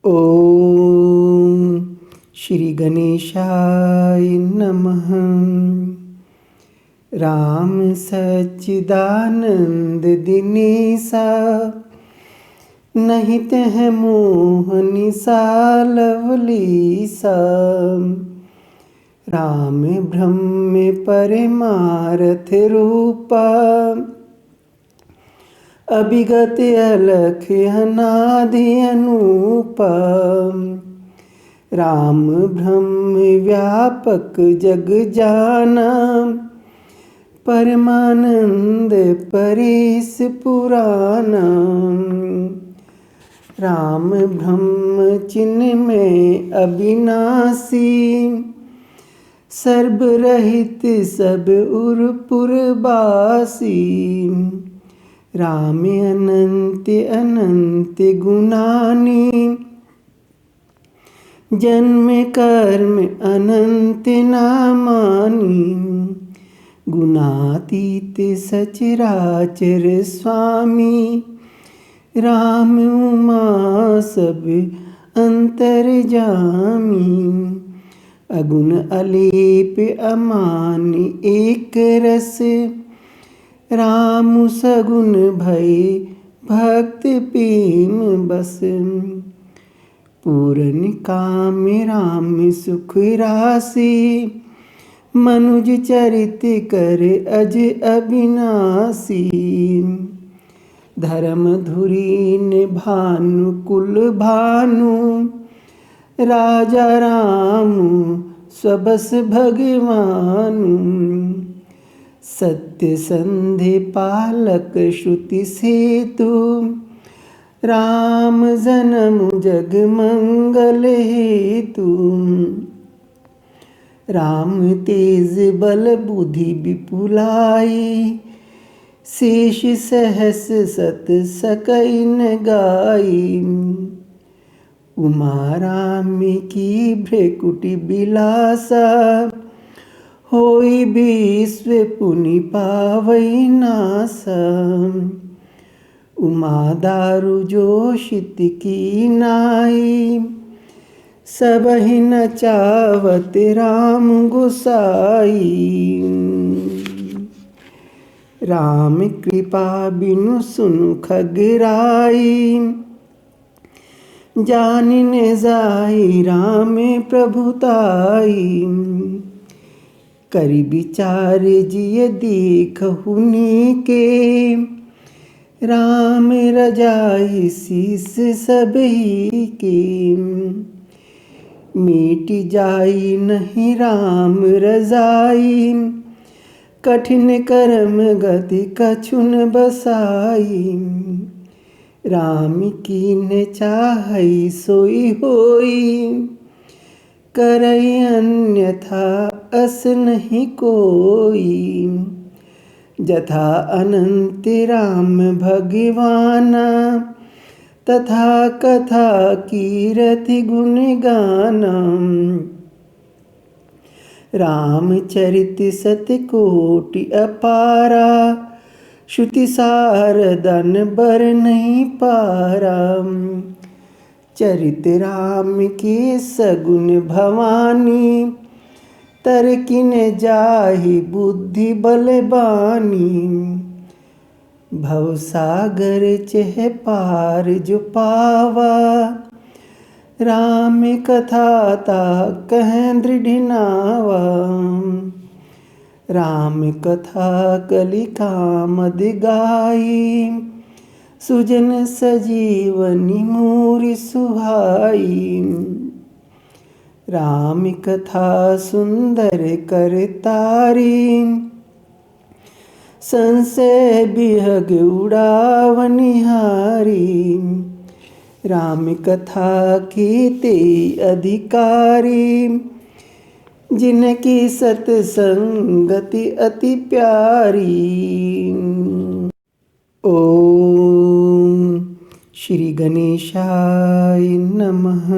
ओम श्री गणेशाय नमः। राम सच्चिदानंद दिनेसा, नहीं तह मोह निसा लवलीसा। राम ब्रह्म परमारथ रूपा, अभिगत अलख अनादि अनूपा। राम ब्रह्म व्यापक जग जाना, परमानंद परेश पुराना। राम ब्रह्म चिन्ह में अविनाशी, सर्वरहित सब उरपुर बासी। राम अनंत अनंत गुणानी, जन्म कर्म अनंत नामानी। गुणातीत सचराचर स्वामी, राम उमा सब अंतर्जामी। अगुण अलेप अमानि एक रस, राम सगुण भय भक्त प्रेम बस। पूरन काम राम सुख राशि, मनुज चरित कर अज अविनाशी। धर्म धुरीन भानु कुल भानु, राजा राम सबस भगवानु। सत्य संधि पालक श्रुति सेतु, राम जन्म जग मंगल हेतु। राम तेज बल बुद्धि विपुलाई, शेष सहस सत सकई न गाई। उमा राम की भ्रकुटि बिलासा, होई विश्व पुनि पावई नासा। उमा दारु जोशित की नाई, सबहि नचावत राम गोसाई। राम कृपा बिनु सुनु खगराई, जानिन जाई राम प्रभुताई। करि विचार जिय देखहुनि के, राम रजाई शीस सबही के। मिट जाई नहीं राम रजाई, कठिन कर्म गति कछुन बसाई। राम कीन्ह चाहई सोई होई, करई अन्यथा अस नहीं कोई। जथा अनंत राम भगवाना, तथा कथा कीरति गुण गाना। रामचरित सतकोटि अपारा, श्रुति सारदन बर नहीं पारा। चरित राम के सगुन भवानी, तरकिन जाहि बुद्धि बलबानी। भवसागर चह पार जो पावा, राम कथा ता कह दृढ़ नावा। राम कथा कलिकामद गाई, सुजन सजीवनी मूरि सुहाई। राम कथा सुंदर करतारी, संशय बिहग उड़ावनिहारी। राम कथा की ते अधिकारी, जिनकी सत्संगति अति प्यारी। ओम श्री गणेशाय नमः।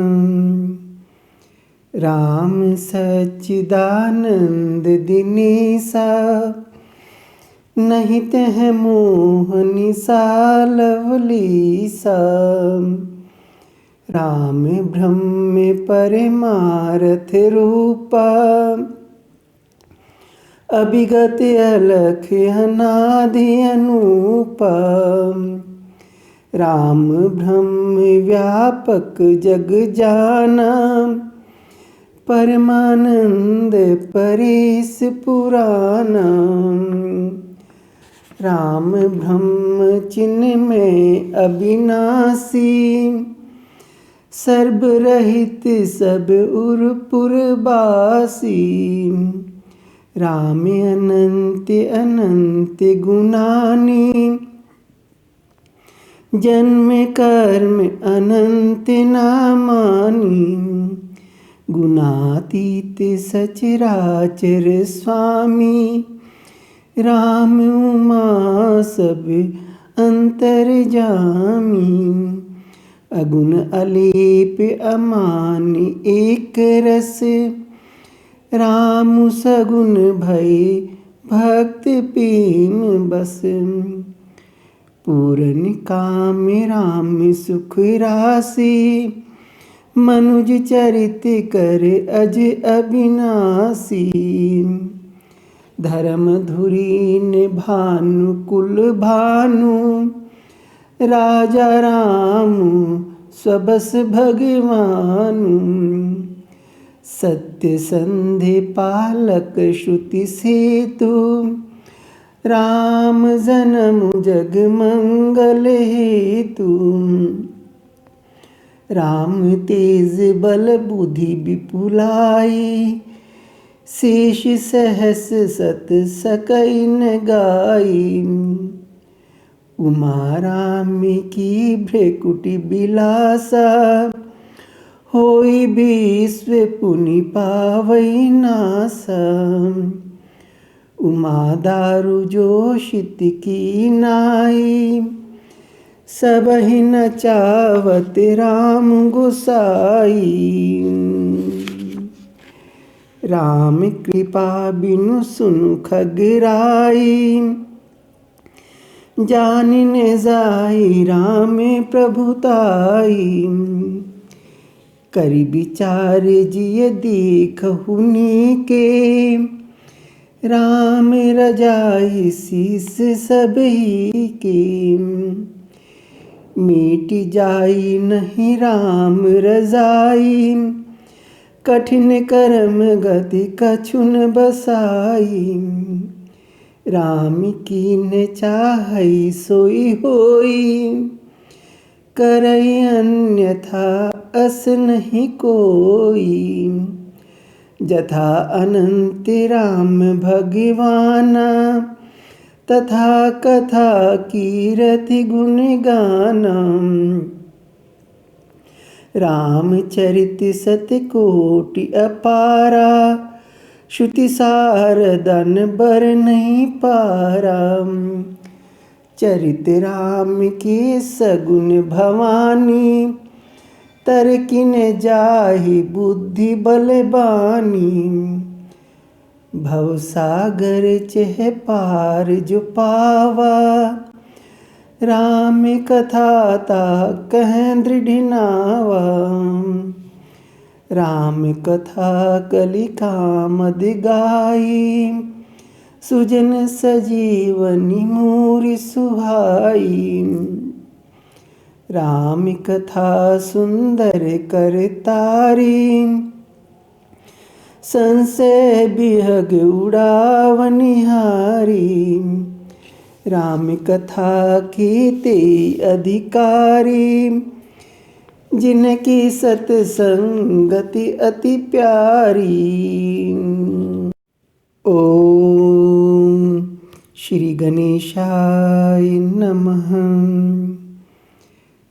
राम सच्चिदानंद दिनेसा, नहीं तह मोह निसा लवलीसा। राम ब्रह्म परमार्थ रूपा, अभिगत अलख अनादि अनूपा। राम ब्रह्म व्यापक जग जाना, परमानंद परेश पुराना। राम ब्रह्म चिन्ह में अविनाशी, सर्वरहित सब उरपुर बासी। राम अनंत अनंत गुणानी, जन्म कर्म अनंत नामानी। गुणातीत सचराचर स्वामी, राम उमा सब अंतर्जामी। अगुण अलेप अमान एक रस, राम सगुण भय भक्त प्रेम बस। पूर्ण काम राम सुख राशि, मनुज चरित कर अज अविनाशी। धर्म धुरीन भानुकुल भानु, राजा राम सबस भगवानु। सत्य संधि पालक श्रुति सेतु, राम जन्म जग मंगल हेतु। राम तेज बल बुद्धि विपुलाई, शेष सहस सत सकई न गाई। उमा राम की भ्रकुटि बिलासा, होई विश्व पुनि पावई नासा। उमा दारु जोशित की नाई, सबहि नचावत राम गोसाई। राम कृपा बिनु सुनु खगराई, जानिने जाई राम प्रभुताई। करि विचार जिय देखहुनि के, राम रजाई शीस सबही के। मिट जाई नहीं राम रजाई, कठिन कर्म गति कछुन बसाई। राम कीन चाहई सोई होई, करई अन्यथा अस नहीं कोई। जथा अनंत राम भगवाना, तथा कथा कीरति गुण गाना। रामचरित सतकोटि अपारा, श्रुति सारदन बर नहीं पारा। चरित राम के सगुन भवानी, तरकिन जाहि बुद्धि बलबानी। भवसागर चह पार जो पावा, राम कथा ता कह दृढ़ नावा। राम कथा कलिकामद गाई, सुजन सजीवनी मूरि सुहाई। राम कथा सुंदर कर तारी, संशय बिहग उड़ावनिहारी। राम कथा की ते अधिकारी, जिनकी सत्संगति अति प्यारी। ओम श्री गणेशाय नमः।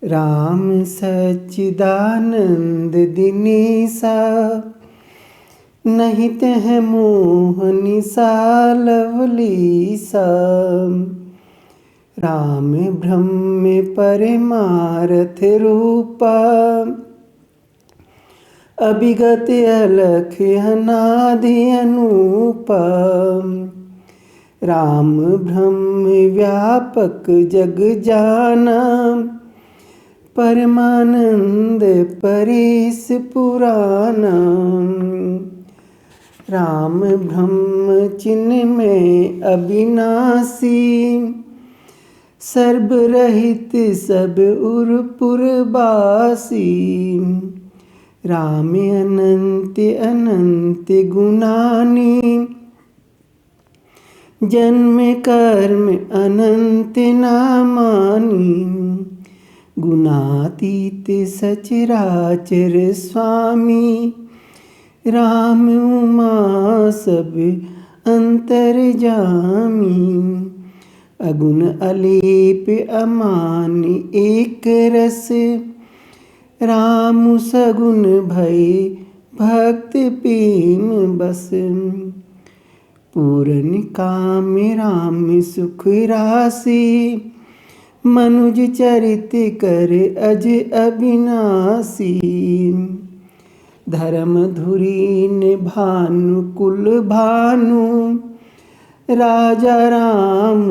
राम सच्चिदानंद दिनेसा, नहीं तह मोहनि सालवलीसा। राम ब्रह्म परमार्थ रूपा, अभिगत अलख अनादि अनूपा। राम ब्रह्म व्यापक जग जाना, परमानंद परेश पुराना। राम ब्रह्म चिन्मय अविनाशी, सर्वरहित सब उरपुर बासी। राम अनंत अनंत गुणानी, जन्म कर्म अनंत नामानी। गुणातीत सचराचर स्वामी, राम उमा सब अंतर्जामी। अगुण अलेप अमान एक रस, राम सगुण भय भक्त प्रेम बस। पूर्ण काम राम सुख राशि, मनुज चरित कर अज अविनाशी। धर्म धुरीन भानु कुल भानु, राजा राम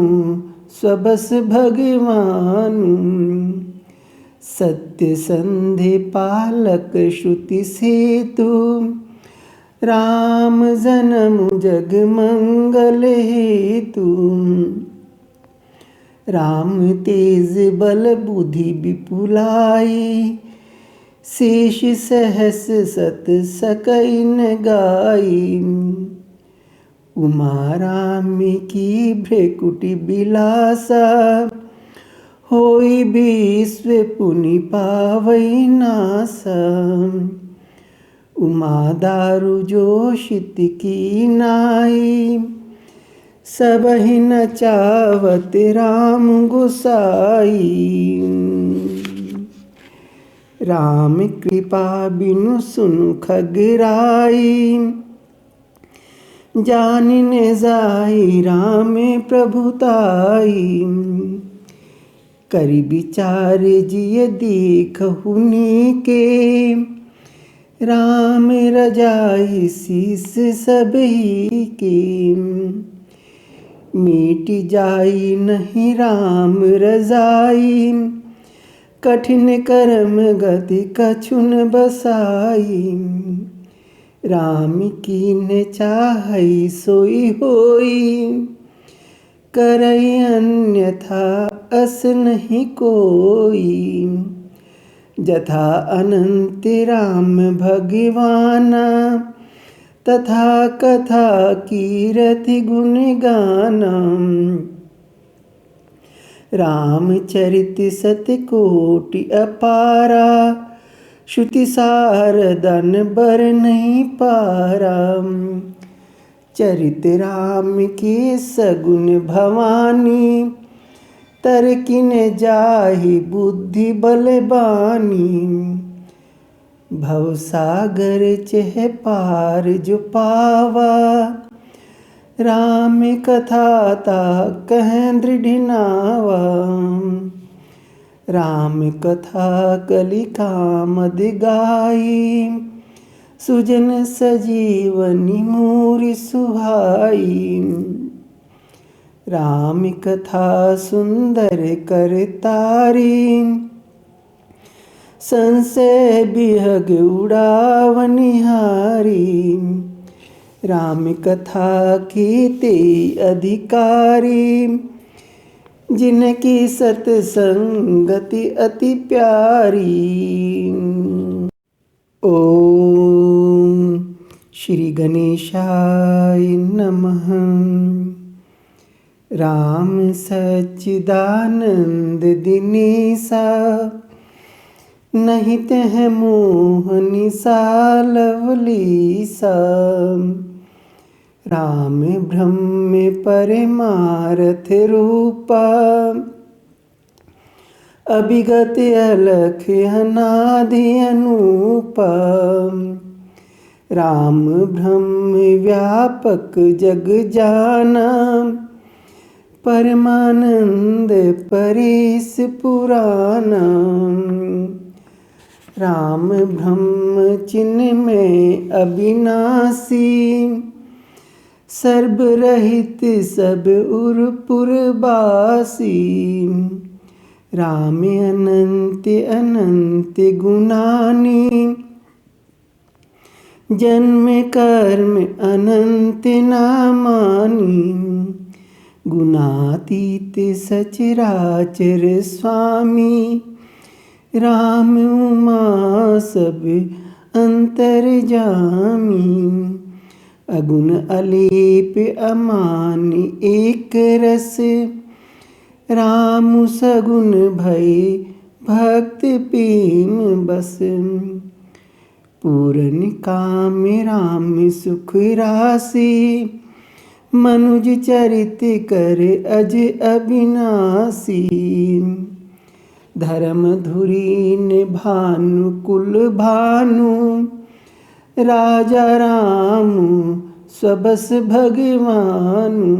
सबस भगवानु। सत्य संधि पालक श्रुति सेतु, राम जन्म जग मंगल हेतु। राम तेज बल बुद्धि विपुलाई, शेष सहस सत सकई न गाई। उमा राम की भ्रकुटि बिलासा, होई विश्व पुनि पावई नासा। उमा दारु जोशित की नाई, सबहि नचावत राम गोसाई। राम कृपा बिनु सुनु खगराई, जान न जाई राम प्रभुताई। करि विचार जिय देखहु नीके, राम रजाई शीस सबही के। मिट जाई नहीं राम रजाई, कठिन कर्म गति कछुन बसाई। राम कीन चाहई सोई होई, करई अन्यथा अस नहीं कोई। जथा अनंत राम भगवाना, तथा कथा कीरति गुण गाना। रामचरित सतकोटि अपारा, श्रुति सार दन बर नहीं पारा। चरित राम के सगुन भवानी, तरकिन जाहि बुद्धि बलबानी। भवसागर चह पार जो पावा, राम कथा ता कह दृढ़ नावा। राम कथा कलिका मद गाई, सुजन सजीवनी मूरि सुहाई। राम कथा सुंदर कर तारी, संशय बिहग उड़ावनिहारी। राम कथा की ते अधिकारी, जिनकी सत्संगति अति प्यारी। ओम श्री गणेशाय नमः। राम सच्चिदानंद दिनेशा, नहीं तह मोहनि सालवलीसा। राम ब्रह्म परमारथ रूपा, अभिगत अलख अनादि अनूपा। राम ब्रह्म व्यापक जग जाना, परमानंद परेश पुराना। राम ब्रह्म चिन्मय अविनाशी, सर्वरहित सब उरपुर बासी। राम अनंत अनंत गुणानि, जन्म कर्म अनंत नामानि। गुणातीत सचराचर स्वामी, राम उमा सब अंतर्जामी। अगुण अलेप अमान एक रस, राम सगुण भय भक्त प्रेम बस। पूरन काम राम सुख राशि, मनुज चरित कर अज अविनाशी। धर्म धुरीन भानु कुल भानु, राजा राम सबस भगवानु।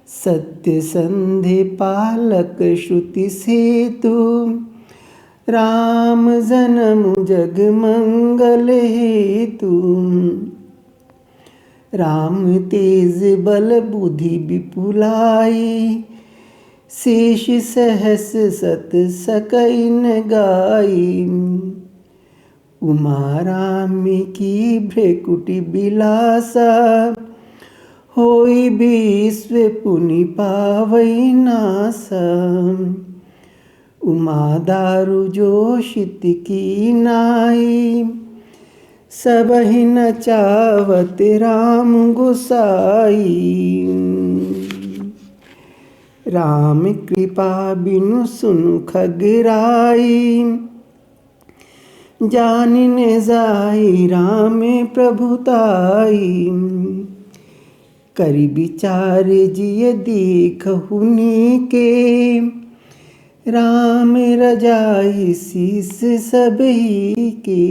सत्य संधि पालक श्रुति सेतु, राम जन्म जग मंगल हेतु। राम तेज बल बुद्धि विपुलाई, शेष सहस सत सकई न गाई। उमा राम की भ्रकुटि बिलासा, होई विश्व पुनि पावई नासा। उमा दारु जोशित की नाई, सबहि नचावत राम गोसाई। राम कृपा बिनु सुनु खगराई, जान न जाई राम प्रभुताई। करि विचार जिय देखहु नीके, राम रजाई शीस सबही के।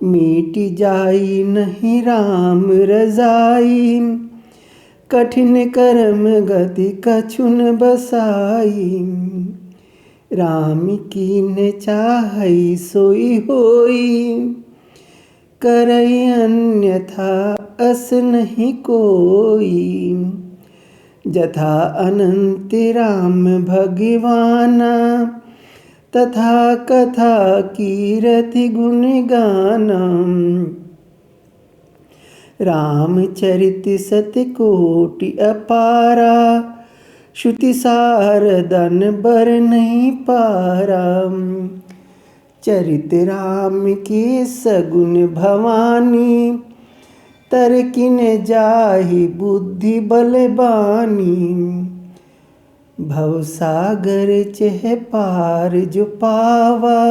मिट जाई नहीं राम रजाई, कठिन कर्म गति कछु न बसाई। राम कीन चाहई सोई होई, करई अन्यथा अस नहीं कोई। जथा अनंत राम भगवाना, तथा कथा कीरति गुण गाना। रामचरित सतकोटि अपारा, श्रुति सार दन बर नहीं पारा। चरित राम के सगुन भवानी, तरकिन जाहि बुद्धि बलबानी। भवसागर चह पार जो पावा,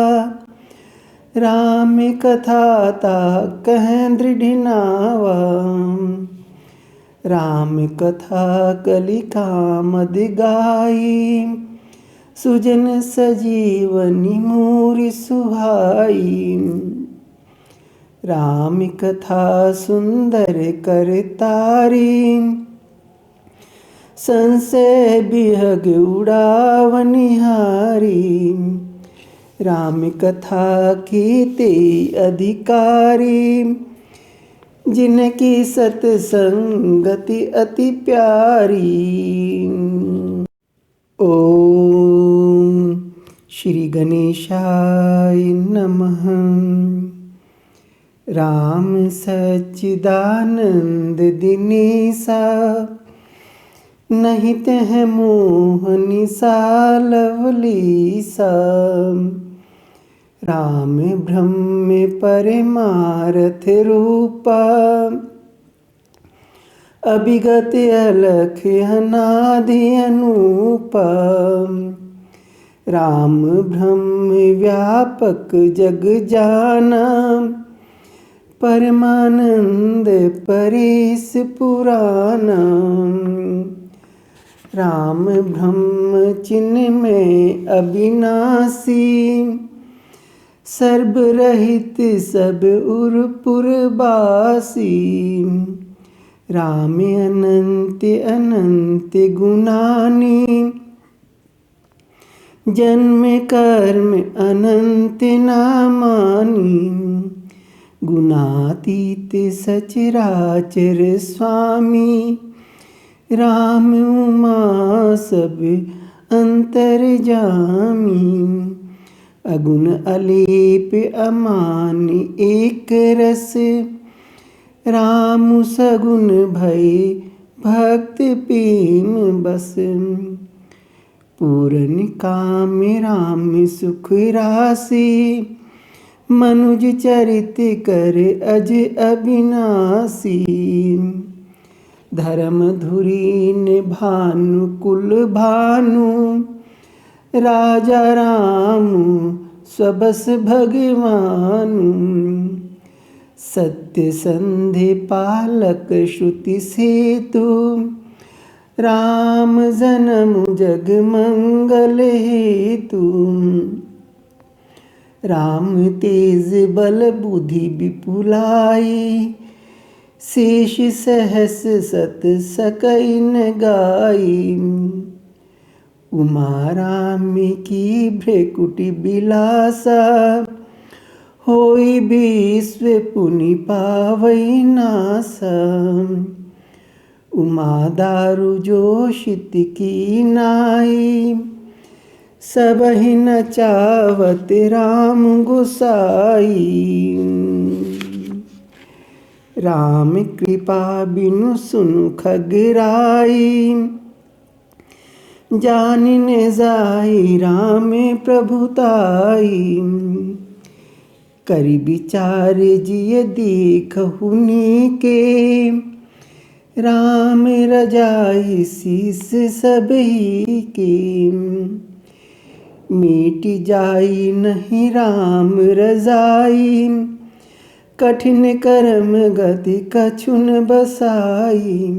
राम कथा ता कह दृढ़ नावा। राम कथा कलि कामद गाई, सुजन सजीवनी मूरि सुहाई। राम कथा सुंदर कर तारी, संशय बिहग उड़ावनिहारी। राम कथा की ते अधिकारी, जिनकी सत्संगति अति प्यारी। ओम श्री गणेशाय नमः। राम सच्चिदानंद दिनेसा, नहीं तह मोहनि सालवलीसा। राम ब्रह्म परमारथ रूपा, अभिगत अलख अनादि अनूपा। राम ब्रह्म व्यापक जग जाना, परमानंद परेश पुराना। राम ब्रह्म चिन्ह में अविनाशी, सर्वरहित सब उरपुर बासी। राम अनंत अनंत गुणानि, जन्म कर्म अनंत नामानि। गुणातीत सचराचर स्वामी, राम उमा सब अंतर्जामी। अगुण अलेप अमान एक रस, राम सगुण भय भक्त प्रेम बस। पूरन काम राम सुख राशि, मनुज चरित कर अज अविनाशी। धर्म धुरीन भानु कुल भानु, राजा राम सबस भगवानु। सत्य संधि पालक श्रुति सेतु, राम जन्म जग मंगल हेतु। राम तेज बल बुद्धि विपुलाई, शेष सहस सत सकई न गाई। उमा राम की भ्रकुटि बिलासा, होई विश्व पुनि पावई नासा। उमा दारु जोशित की नाई, सबहि नचावत राम गोसाई। राम कृपा बिनु सुनु खगराई, जानिन जाई राम प्रभुताई। करि विचार जिय देखहु नीके, राम रजाई शीस सबही के। मिट जाई नहीं राम रजाई, कठिन कर्म गति कछुन बसाई।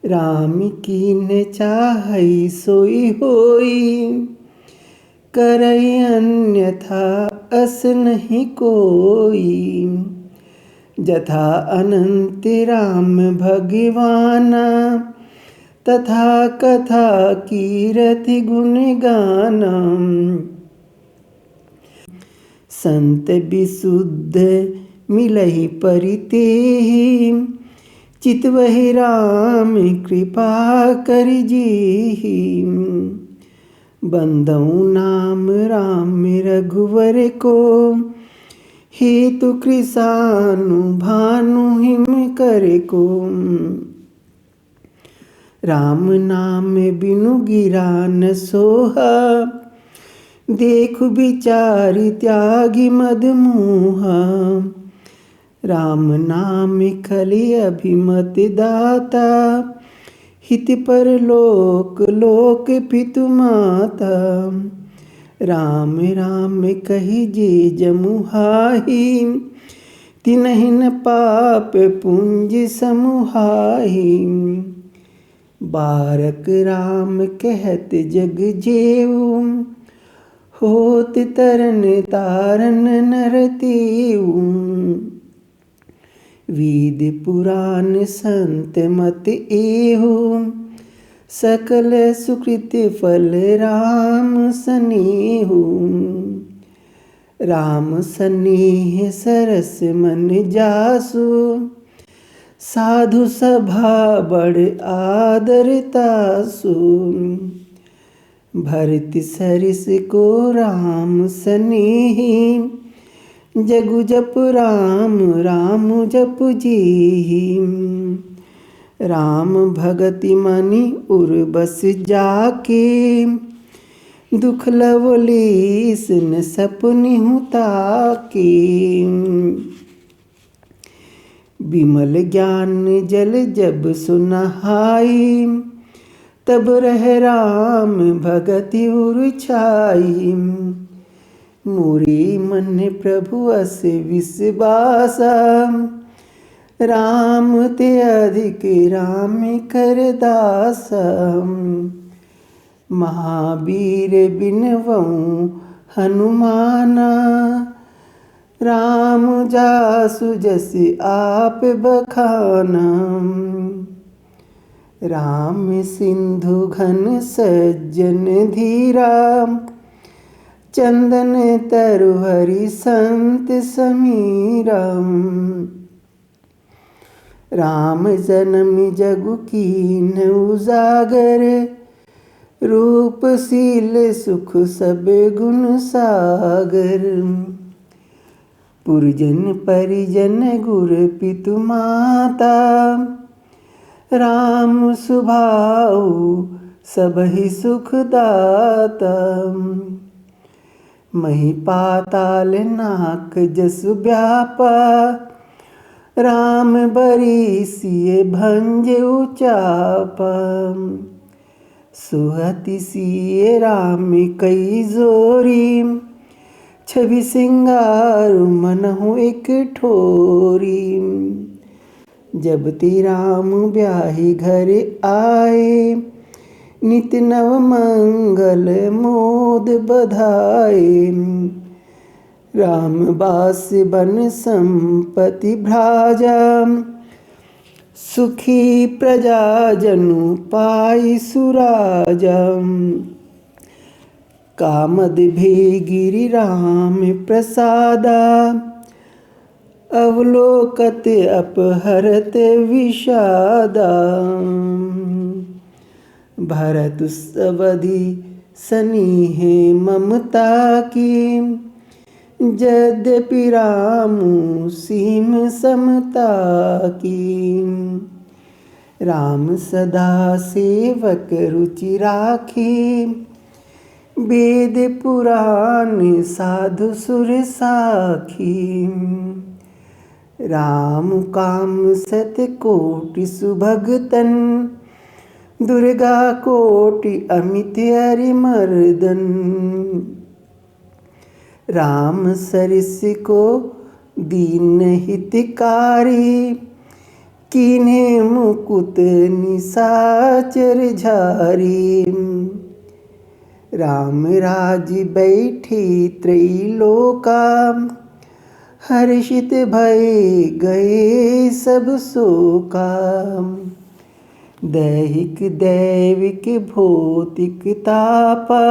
राम कीन चाहई सोई होई, करई अन्यथा अस नहीं कोई। जथा अनंत राम भगवाना, तथा कथा कीरति गुण गाना। संत विशुद्ध मिलहि परितेहि, चितवहि राम कृपा करि जीहि। बंदऊ नाम राम रघुवर को, हेतु कृसानु भानु हिम करे को। राम नाम बिनु गिरा न सोहा, देखु विचारि त्यागी मद मोहा। राम नाम खलि अभिमत दाता, हित पर लोक लोक पितु माता। राम राम कहि जे जमुहाहि, तिनहि न पाप पुंज समुहाहि। बारक राम कहत जग जेऊ, होत तरन तारन नर तेऊ। वेद पुराण संत मत एहु, सकल सुकृत फल राम सनेहु। राम सनेह सरस मन जासु, साधु सभा बड़ आदर तासु। भरत सरिस को राम सनेही, जगु जप राम राम जप जेहि। राम भगति मनि उर बस जाके, दुख लवलेस न सपनिहु ताके। विमल ज्ञान जल जब सुनहाई, तब रह राम भगति उर छाई। मोरे मन प्रभु अस विश्वासा, राम ते अधिक राम कर दासा। महावीर बिनवऊँ हनुमाना, राम जासु जस आप बखाना। राम सिंधु घन सज्जन धीरा, चंदन तरु हरि संत समीरा। राम जन्म जगु कीन्ह उजागर, रूपशील सुख सब गुण सागर। पुरजन परिजन गुर पितु माता, राम सुभाऊ सबहि सुख दाता। मही पाताल नाक जसु व्यापा, राम बरी सिय भंज उचापा। सुहति सिय राम कई जोरी, छवि सिंगार मनहु एक ठोरी। जब ती राम ब्याही घर आए, नित नव मंगल मोद बधाए। राम बास बन संपत्ति भ्राजा, सुखी प्रजा जनु पाई सुराजा। कामद भी गिरि राम प्रसादा, अवलोकत अपहरत विषादा। भरत अवधि सनीहे ममता की, यद्यपि राम सीम समता की। राम सदा सेवक रुचि राखी, वेद पुराण साधु सुर साखी। राम काम सत कोटि सुभगतन, दुर्गा कोटि अमित अरिमर्दन। राम सरिस को दीन हितकारी, कीन्हे मुकुत निशाचर झारी। राम राज बैठी त्रैलोका, हर्षित भय गए सब शोका। दैहिक दैविक भौतिक तापा,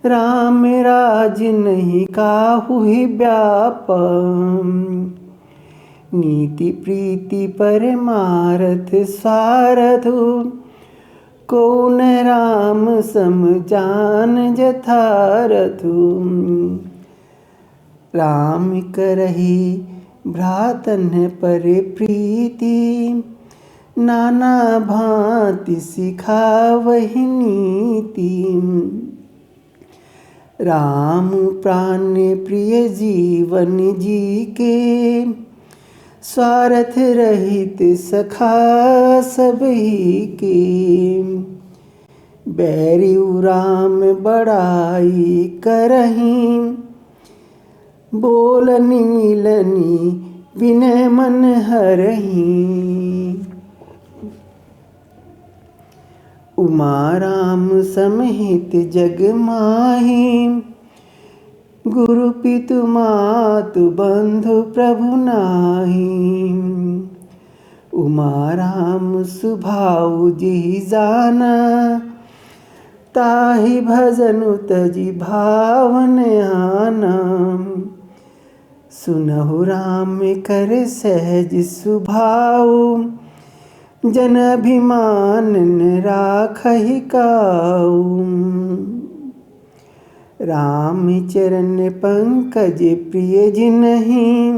राम राज नहीं काहू व्यापा। नीति प्रीति परमारथ स्वारथु, कौन राम सम जान जथारथु। राम करहि भ्रातन पर प्रीति, नाना भांति सिखावहि नीति। राम प्राण प्रिय जीवन जी के, स्वार्थ रहित सखा सबही के। बैरियु राम बड़ाई करहीं, बोलनि मिलनि विनय मन हरहीं। उमा राम समेत जग माही, गुरु पितु मातु बंधु प्रभु नाही। उमा राम सुभाऊ जी जाना, ताहि भजनु तजि भावन आना। सुनहु राम कर सहज सुभाऊ, जन अभिमान न राखहि काऊ। राम चरण पंकज प्रिय जिनहि,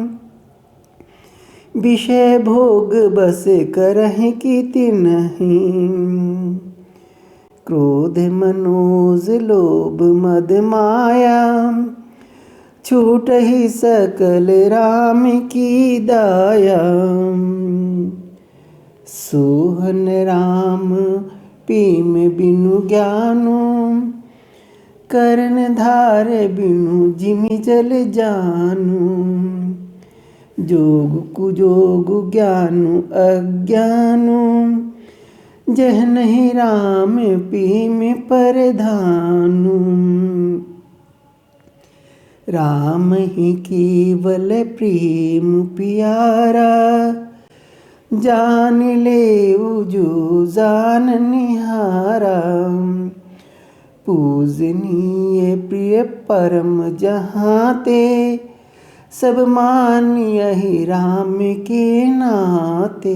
विषय भोग बस करहि की तिनहि। क्रोध मनोज लोभ मद माया, छूटहि सकल राम की दाया। सोहन राम पीम बिनु ज्ञानु, करण धार बिनु जिमि जल जानु। जोग कुजोग ज्ञानु अज्ञानु, जह नहीं राम पीम परधानु। राम ही केवल प्रेम प्यारा, जान ले जो जान निहारा। पूजनीय प्रिय परम जहाँ ते, सब मानियहि राम के नाते।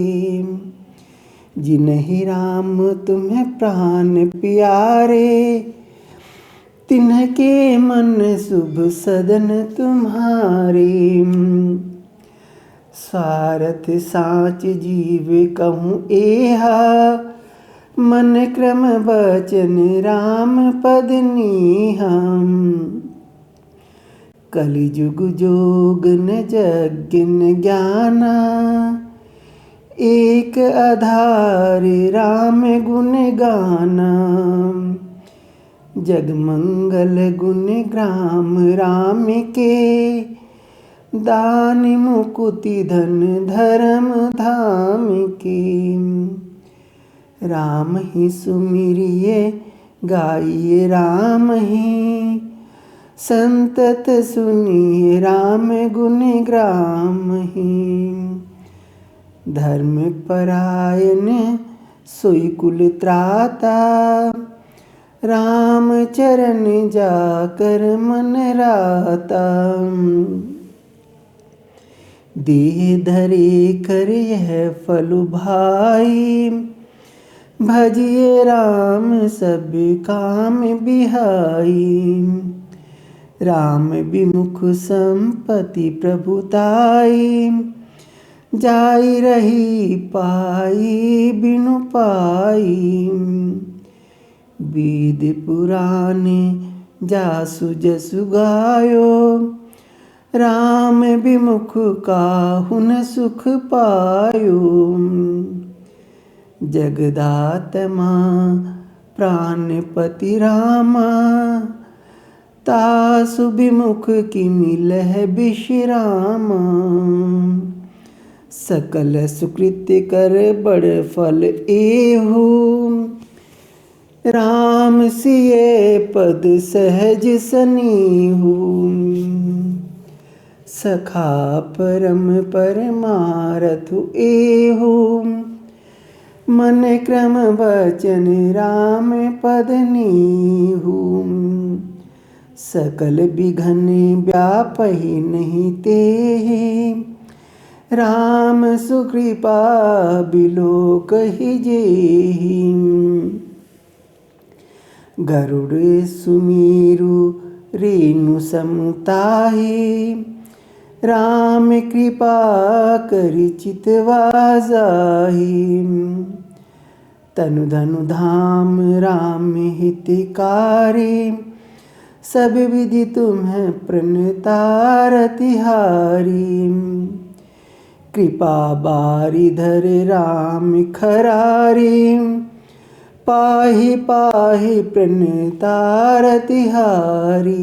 जिन्हि राम तुम्हें प्राण प्यारे, तिन्हके मन शुभ सदन तुम्हारे। स्वार्थ साच जीव कहूँ एहा, मन क्रम वचन राम पद नीहा। कलिजुग जोग न जग्न ज्ञाना, एक आधार राम गुण गाना। जगमंगल गुण ग्राम राम के, दान मुकुति धन धर्म धाम के। राम ही सुमिरिए गाइए राम ही, संतत सुनिए राम गुण ग्राम ही। धर्म परायण सोई कुल त्राता, राम चरण जाकर मन राता। देह धरे कर यह फल भाई, भजिए राम सब काम बिहाई। राम विमुख संपत्ति प्रभुताई, जाई रही पाई बिनु पाई। वेद पुराण जासु जसु गायो, राम विमुख काहुन सुख पायो। जगदात्मा प्राणपति रामा, तासु विमुख की मिलह विश्रामा। सकल सुकृत्य कर बड़ फल एहू, राम सिए पद सहज सनीहू। सखा परम परमारथु एहू, मन क्रम वचन राम पद नीहू। सकल विघन व्यापहि नहीं तेहि, राम सुकृपा बिलोक ही जेहि। गरुड़ सुमेरु रेणु समताहि, राम कृपा करि चितवा जाहि। तनु धनु धाम राम हितकारी, सब विधि तुम्हें प्रणतार तिहारी। कृपा बारी धर राम खरारी, पाहि पाहि प्रणतार तिहारी।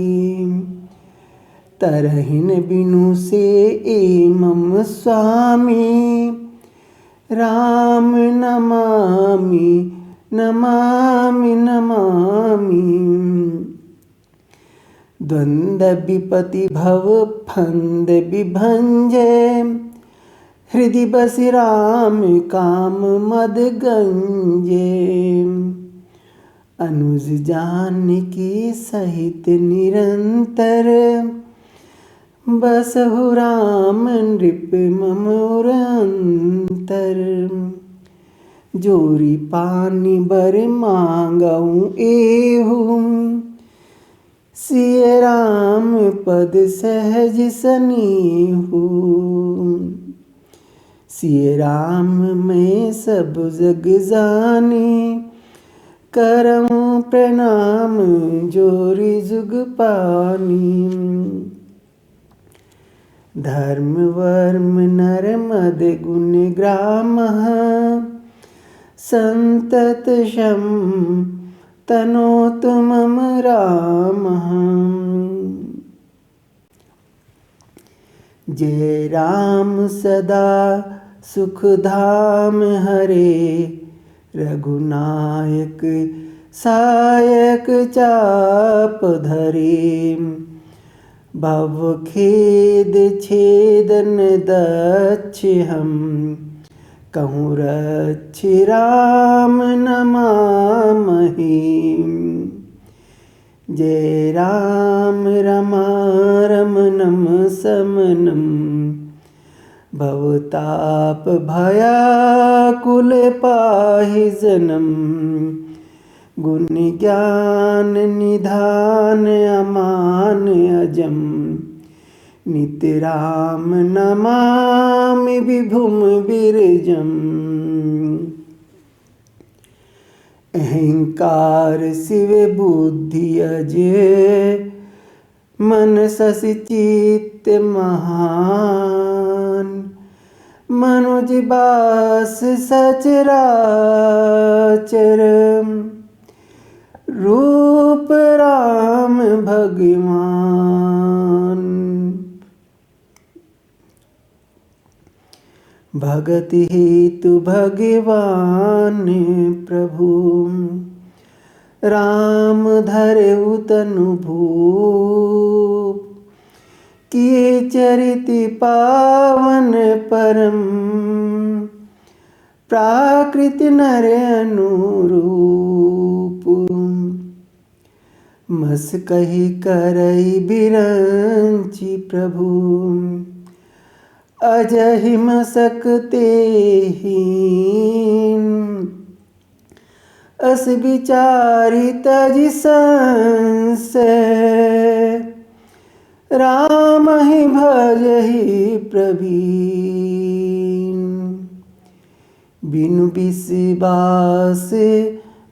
तरहिन बिनु से ए मम स्वामी, राम नमामि नमामि नमामि। द्वंद्व विपति भव फंद विभंजे, हृदय बसि राम काम मद गंजे। अनुज जानकी सहित निरंतर, बसहु राम नृप मम अंतर। जोरी पानी बर मांगऊँ एहू, सिय राम पद सहज सनीहू। सिय राम मैं सब जग जानी, करऊँ प्रणाम जोरी जुग पानी। धर्म वर्म नर मद गुण ग्राम, संतत शम तनोत मम राम। जय राम सदा सुख धाम हरे, रघुनायक सायक चाप धरे। भव खेद छेदन दक्ष हम, कहूँ रक्ष राम नमामहि। जय राम रमा रमणम समनम, भवताप भयाकुल पाहि जन्म, गुण ज्ञान निधान अमान अजम, नित्य राम नमामि विभुम विरजम। अहंकार शिव बुद्धि अजय, मन शशि चित्त महान, मनुज बास सचराचर, रूप राम भगवान। भगति हेतु भगवान प्रभु, राम धरऊ तनु भूप, किए चरिति पावन परम, प्राकृत नर अनुरूप। मस कही करई बिरंची प्रभु, अजहि मसकते हीन, अस विचारी तज संशय, राम ही भजहि प्रवीण। बिनु विश्वास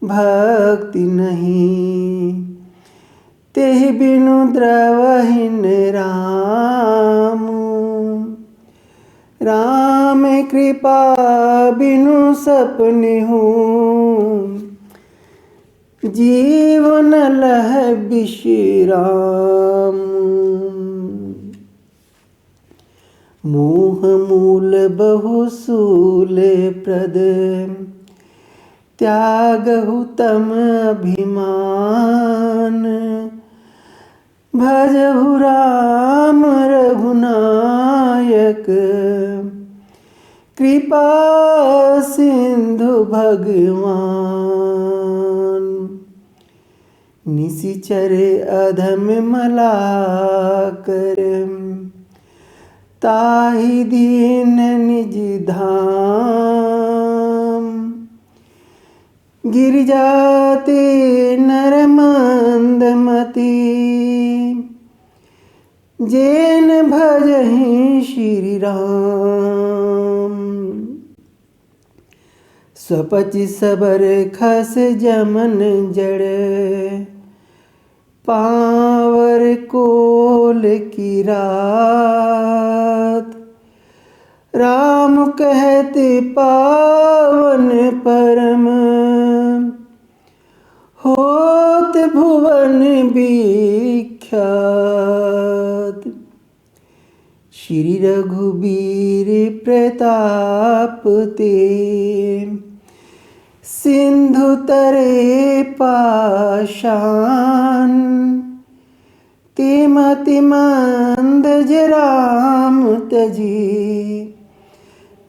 भक्ति नहीं, तेहि बिनु द्रवहीन राम, राम कृपा बिनु सपने हूँ, जीवन लह विश्राम। मोह मूल बहुसूल प्रद, त्यागहु तम अभिमान, भजहु राम रघुनायक, कृपा सिंधु भगवान। निशिचर अधम मलाकर, ताहि दीन निज धाम, गिर जाते नर मंदमति, जैन भजहि श्री राम। स्वपचि सबर खस जमन जड़, पावर कोल की रात, राम कहते पावन परम, होत भुवन विख्यात। श्री रघुबीर प्रताप ते, सिंधु तरे पाषाण, तिमति मंद राम तजी,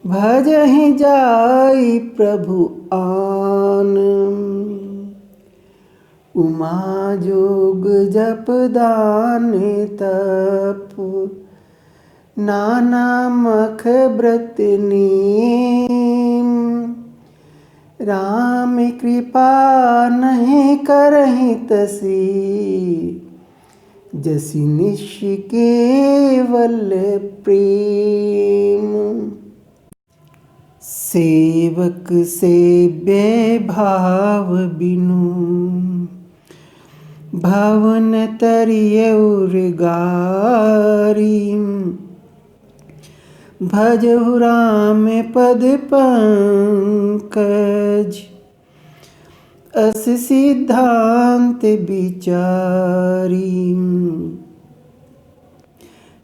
भजहि जाई प्रभु आन। उमा जोग जप दान तप, नाना मख व्रत नेम, राम कृपा नहीं करहि तसी, जसि निश केवल प्रेम। सेवक सेव्य भाव बिनु, भवन तरियउर गारी, भजहु राम पद पंकज, अस सिद्धांत विचारी।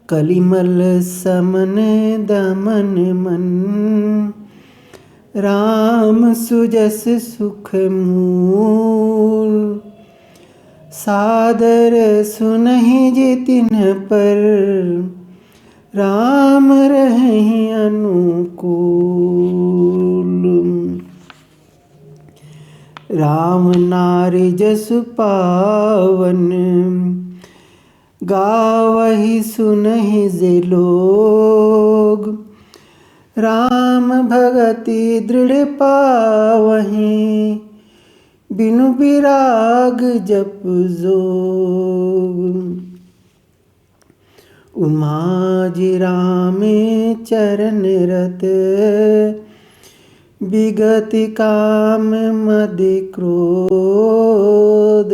कलिमल समन दमन मन, राम सुजस सुख मूल, सादर सुनहि जे तिन्ह पर, राम रहहि अनुकूल। राम नारि जसु पावन, गावहि सुनहि जे लोग, राम भगति दृढ़ पावहीं, बिनु विराग जप जोग। उमाजी राम चरण रत, विगति काम मद क्रोध।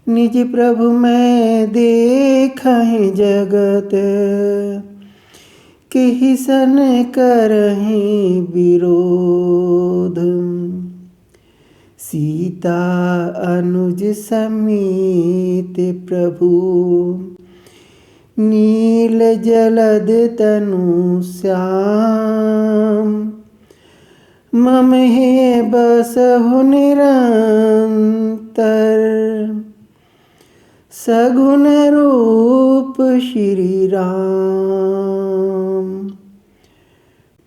निज प्रभु मैं देखहि जगत, किहि सन करहि विरोध। सीता अनुज समीत प्रभु, नील जलद तनु श्याम। मम हे बसहु निरंतर, सगुन रूप श्री राम।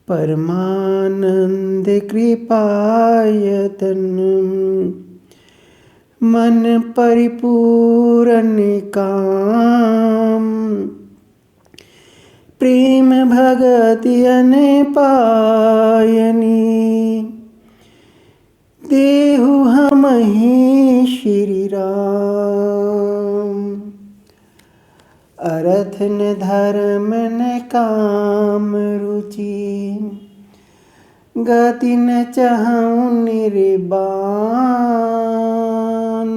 परमानंद कृपायतन, मन परिपूर्ण काम। प्रेम भगति अनपायनी, देहु हमहि श्री राम। अर्थ न धर्म न काम रुचि, गति न चाहूं निर्बान।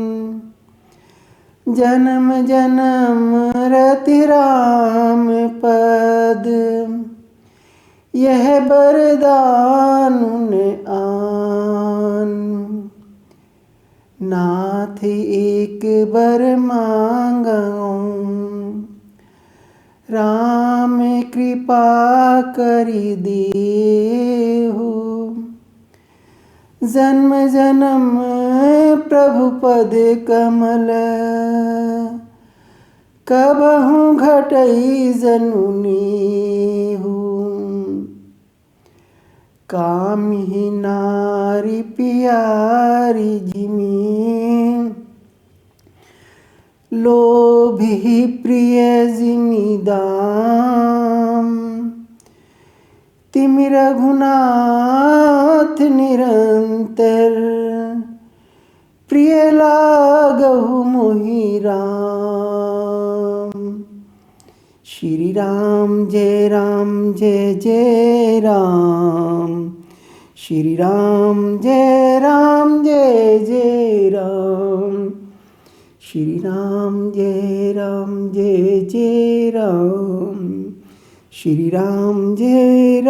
जन्म जन्म रति राम पद, यह बरदान आन। नाथ एक बर मांगऊं, राम कृपा करि देहु। जन्म जन्म प्रभु पद कमल, कबहु घटई जनु नेहु। कामिहि नारी प्यारी जिमि, लोभी प्रिय जिमि दाम। तिमि रघुनाथ निरंतर, प्रिय लागहु मोहि राम। श्री राम जय जय राम। श्री राम जय जय राम। श्री राम जय जय राम। श्री राम जय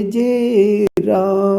जय राम।